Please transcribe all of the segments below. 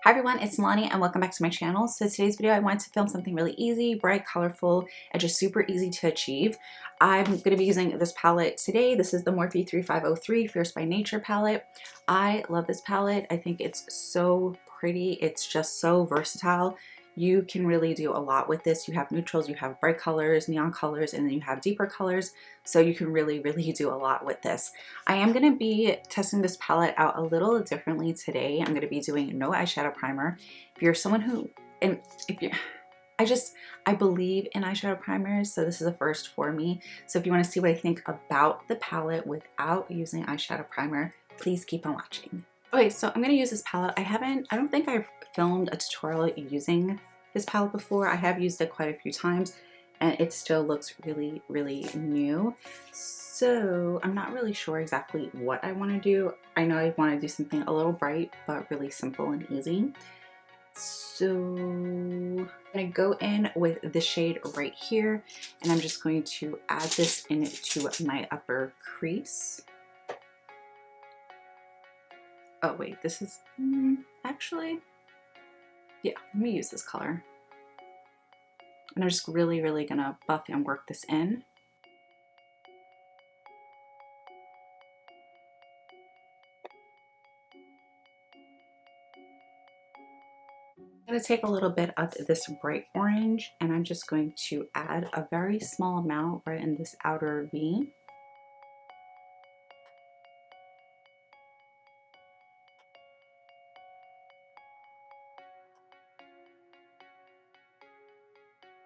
Hi everyone, it's Nalanie and welcome back to my channel. So today's video I wanted to film something really easy, bright, colorful, and just super easy to achieve. I'm going to be using this palette today. This is the Morphe 3503 Fierce by Nature palette. I love this palette. I think it's so pretty. It's just so versatile. You can really do a lot with this. You have neutrals, you have bright colors, neon colors, and then you have deeper colors. So you can really do a lot with this. I am going to be testing this palette out a little differently today. I'm going to be doing no eyeshadow primer. If you're someone who, and if you, I believe in eyeshadow primers, so this is a first for me. So if you want to see what I think about the palette without using eyeshadow primer, please keep on watching. Okay, so I'm going to use this palette. I don't think I've filmed a tutorial using this palette before. I have used it quite a few times and it still looks really new. So I'm not really sure exactly what I want to do. I know I want to do something a little bright but really simple and easy. So I'm going to go in with the shade right here and I'm just going to add this into my upper crease. Oh wait, this is actually, yeah, let me use this color. And I'm just really gonna buff and work this in. I'm gonna take a little bit of this bright orange and I'm just going to add a very small amount right in this outer V.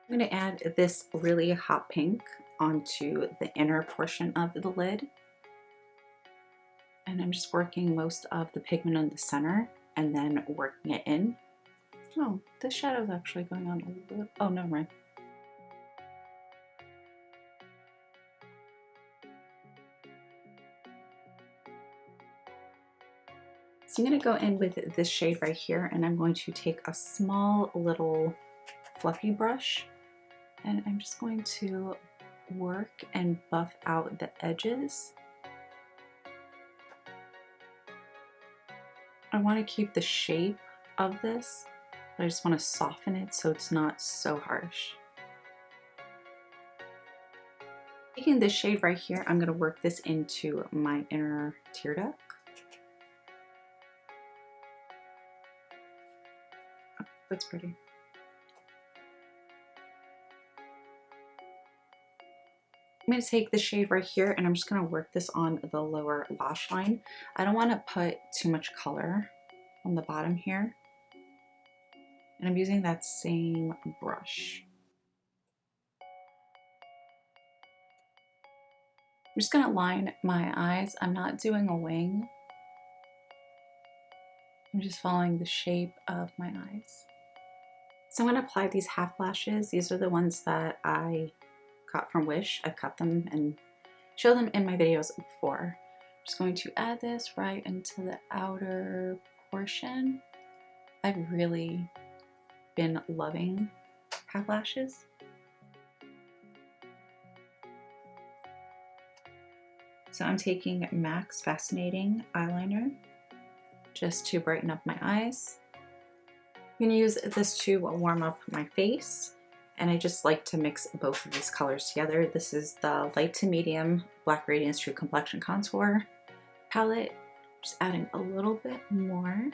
I'm going to add this really hot pink onto the inner portion of the lid. And I'm just working most of the pigment in the center and then working it in. Oh, this shadow is actually going on a little bit. Oh, no, right. So I'm going to go in with this shade right here and I'm going to take a small little fluffy brush and I'm just going to work and buff out the edges. I want to keep the shape of this, but I just want to soften it so it's not so harsh. Taking this shade right here, I'm going to work this into my inner tear duct. Oh, that's pretty. I'm going to take the shade right here and I'm just going to work this on the lower lash line. I don't want to put too much color on the bottom here. And I'm using that same brush. I'm just going to line my eyes. I'm not doing a wing. I'm just following the shape of my eyes. So I'm going to apply these half lashes. These are the ones that I got from Wish. I've cut them and showed them in my videos before. I'm just going to add this right into the outer portion. I've really been loving half lashes. So I'm taking MAC's Fascinating Eyeliner just to brighten up my eyes. I'm going to use this to warm up my face. And I just like to mix both of these colors together. This is the light to medium Black Radiance True Complexion Contour palette. Just adding a little bit more.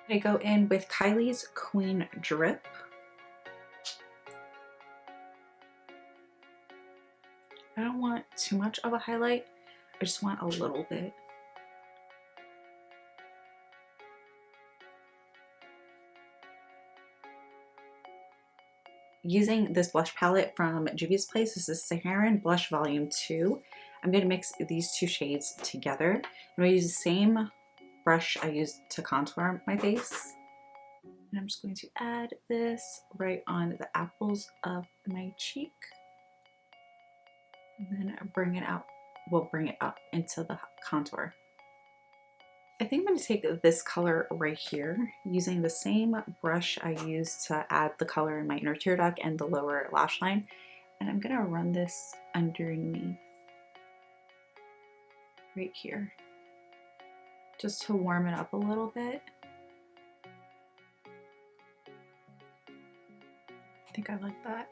I go in with Kylie's Queen Drip. I don't want too much of a highlight. I just want a little bit. Using this blush palette from Juvia's Place, this is Saharan Blush Volume 2. I'm going to mix these two shades together. I'm going to use the same brush I used to contour my face. And I'm just going to add this right on the apples of my cheek. And then bring it out. We'll bring it up into the contour. I think I'm going to take this color right here using the same brush I used to add the color in my inner tear duct and the lower lash line. And I'm going to run this underneath. right here, just to warm it up a little bit. I think I like that.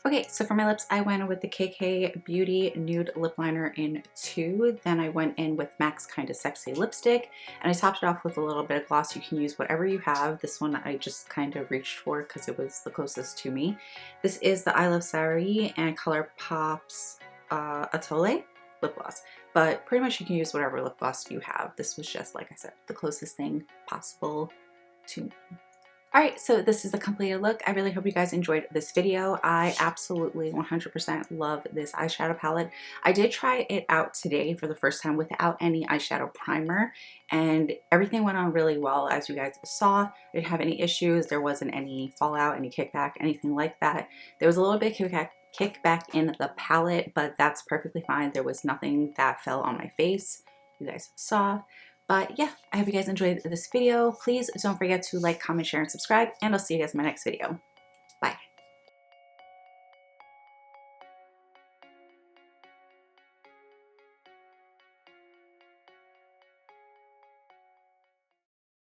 Okay, so for my lips, I went with the KKW Nude Lip Liner in 2. Then I went in with MAC's Kinda Sexy lipstick, and I topped it off with a little bit of gloss. You can use whatever you have. This one I just kind of reached for because it was the closest to me. This is the Ilunsarahii and Colourpop's Atole lip gloss. But pretty much you can use whatever lip gloss you have. This was just, like I said, the closest thing possible to me. Alright, so this is the completed look. I really hope you guys enjoyed this video. I absolutely 100% love this eyeshadow palette. I did try it out today for the first time without any eyeshadow primer, and everything went on really well, as you guys saw. I didn't have any issues. There wasn't any fallout, any kickback, anything like that. There was a little bit of kickback in the palette, but that's perfectly fine. There was nothing that fell on my face. You guys saw. But yeah, I hope you guys enjoyed this video. Please don't forget to like, comment, share, and subscribe, and I'll see you guys in my next video.